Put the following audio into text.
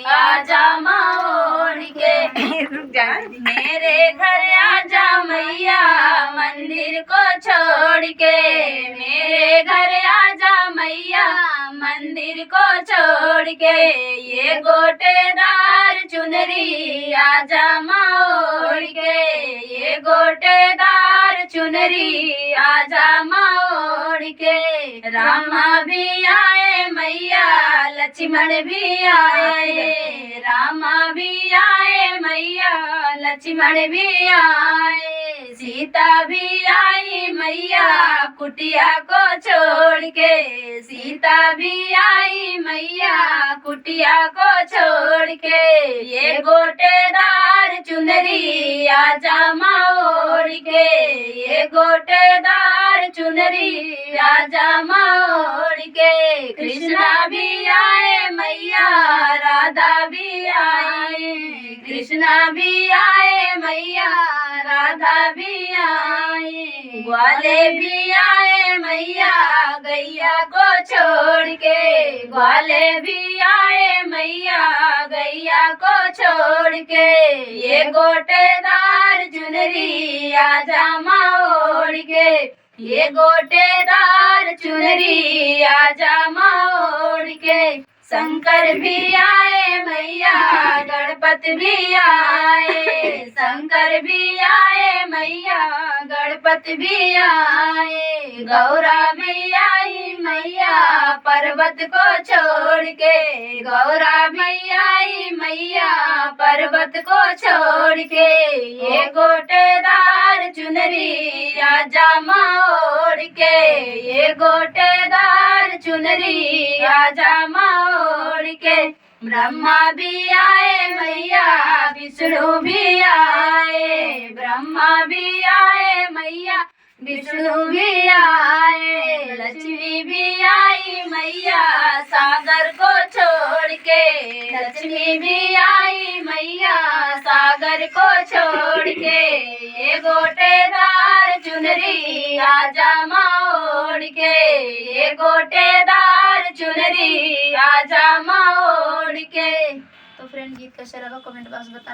आजा मोड़ के। मेरे घर आजा मैया मंदिर को छोड़ के। मेरे घर आजा मैया मंदिर को छोड़ के। ये गोटेदार चुनरी आजा मोड़ के। ये गोटेदार चुनरी आजा मोड़ के। रामा भी आए मैया लक्ष्मण भी आए। रामा भी आए मैया लक्ष्मण भी आए। सीता भी आई मैया कुटिया को छोड़ के। सीता भी आई मैया कुटिया को छोड़ के। ये गोटेदार चुनरी आजा मोड़ के। ये गोटेदार चुनरी आजा मोड़ के। कृष्णा भी आए मैया राधा भी आए। कृष्णा भी आए मैया राधा भी आए। ग्वाले भी आए मैया गैया को छोड़ के। ग्वाले भी आए मैया गैया को छोड़ के। ये गोटेदार चुनरी आजा मोड़ के। ये गोटेदार चुनरी आजा मोड़ के। शंकर भी आए मैया गणपति भी आए। शंकर भी आए मैया गणपति भी आए। गौरा भी आई मैया पर्वत को छोड़ के। गौरा भी आई मैया पर्वत को छोड़ के। ये गोटेदार चुनरी आजा मोड़ के। ये गोटेदार चुनरी आजा मोड़ के। ब्रह्मा भी आए मैया विष्णु भी आए। ब्रह्मा भी आए मैया विष्णु भी आए। लक्ष्मी भी आई मैया सागर को छोड़ के। लक्ष्मी भी आई मैया सागर को छोड़ के। ये गोटेदार चुनरी आजा मोड़ के। ये गोटेदार चुनरी आजा मोड़ के। तो फ्रेंड गीत कैसा लगा कमेंट बॉक्स बता।